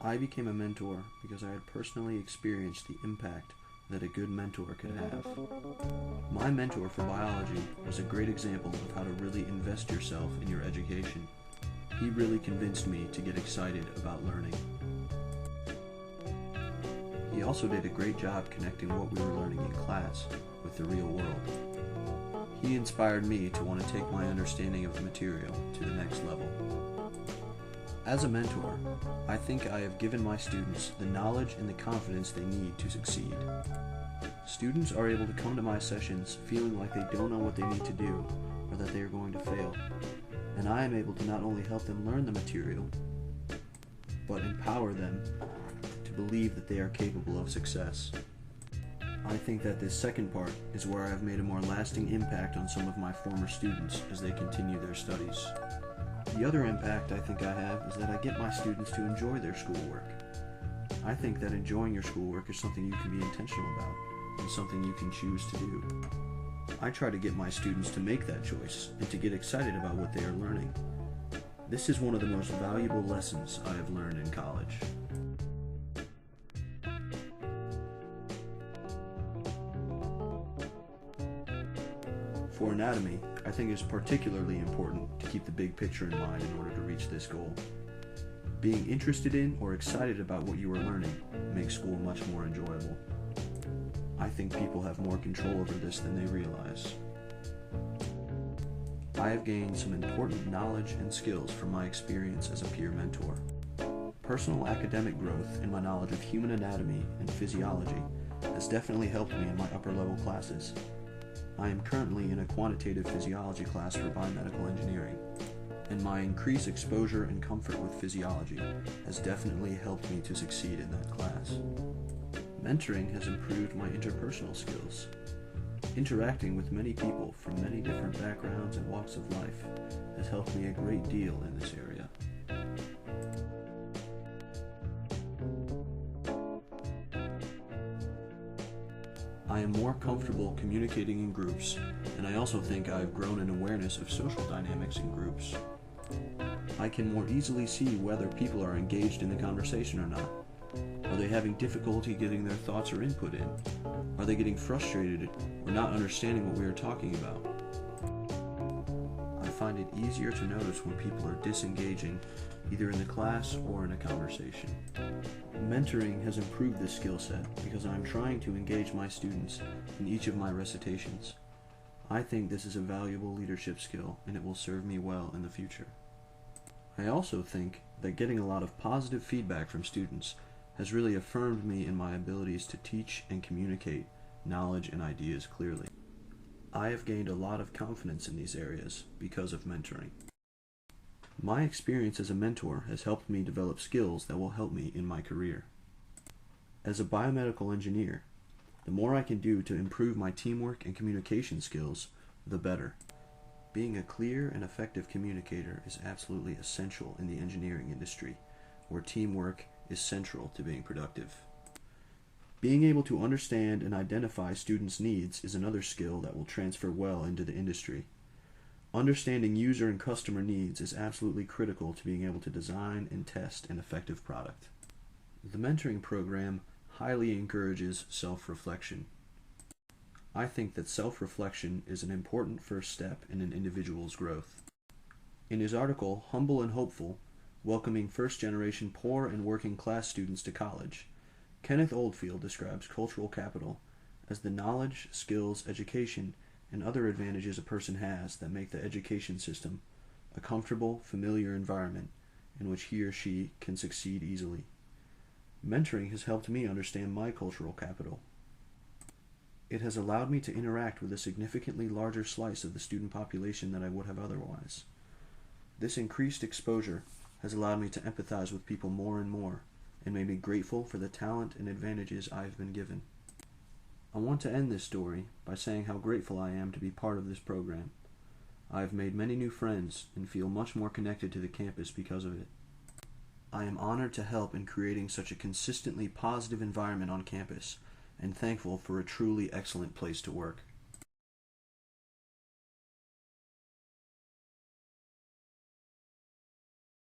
I became a mentor because I had personally experienced the impact that a good mentor could have. My mentor for biology was a great example of how to really invest yourself in your education. He really convinced me to get excited about learning. He also did a great job connecting what we were learning in class with the real world. He inspired me to want to take my understanding of the material to the next level. As a mentor, I think I have given my students the knowledge and the confidence they need to succeed. Students are able to come to my sessions feeling like they don't know what they need to do or that they are going to fail, and I am able to not only help them learn the material, but empower them to believe that they are capable of success. I think that this second part is where I have made a more lasting impact on some of my former students as they continue their studies. The other impact I think I have is that I get my students to enjoy their schoolwork. I think that enjoying your schoolwork is something you can be intentional about and something you can choose to do. I try to get my students to make that choice and to get excited about what they are learning. This is one of the most valuable lessons I have learned in college. For anatomy, I think it is particularly important to keep the big picture in mind in order to reach this goal. Being interested in or excited about what you are learning makes school much more enjoyable. I think people have more control over this than they realize. I have gained some important knowledge and skills from my experience as a peer mentor. Personal academic growth in my knowledge of human anatomy and physiology has definitely helped me in my upper level classes. I am currently in a quantitative physiology class for biomedical engineering, and my increased exposure and comfort with physiology has definitely helped me to succeed in that class. Mentoring has improved my interpersonal skills. Interacting with many people from many different backgrounds and walks of life has helped me a great deal in this area. I am more comfortable communicating in groups, and I also think I have grown an awareness of social dynamics in groups. I can more easily see whether people are engaged in the conversation or not. Are they having difficulty getting their thoughts or input in? Are they getting frustrated or not understanding what we are talking about? I find it easier to notice when people are disengaging, either in the class or in a conversation. Mentoring has improved this skill set because I am trying to engage my students in each of my recitations. I think this is a valuable leadership skill and it will serve me well in the future. I also think that getting a lot of positive feedback from students has really affirmed me in my abilities to teach and communicate knowledge and ideas clearly. I have gained a lot of confidence in these areas because of mentoring. My experience as a mentor has helped me develop skills that will help me in my career. As a biomedical engineer, the more I can do to improve my teamwork and communication skills, the better. Being a clear and effective communicator is absolutely essential in the engineering industry, where teamwork is central to being productive. Being able to understand and identify students' needs is another skill that will transfer well into the industry. Understanding user and customer needs is absolutely critical to being able to design and test an effective product. The mentoring program highly encourages self-reflection. I think that self-reflection is an important first step in an individual's growth. In his article, Humble and Hopeful, Welcoming First-Generation Poor and Working Class Students to College, Kenneth Oldfield describes cultural capital as the knowledge, skills, education, and other advantages a person has that make the education system a comfortable, familiar environment in which he or she can succeed easily. Mentoring has helped me understand my cultural capital. It has allowed me to interact with a significantly larger slice of the student population than I would have otherwise. This increased exposure has allowed me to empathize with people more and more, and made me grateful for the talent and advantages I have been given. I want to end this story by saying how grateful I am to be part of this program. I have made many new friends and feel much more connected to the campus because of it. I am honored to help in creating such a consistently positive environment on campus, and thankful for a truly excellent place to work.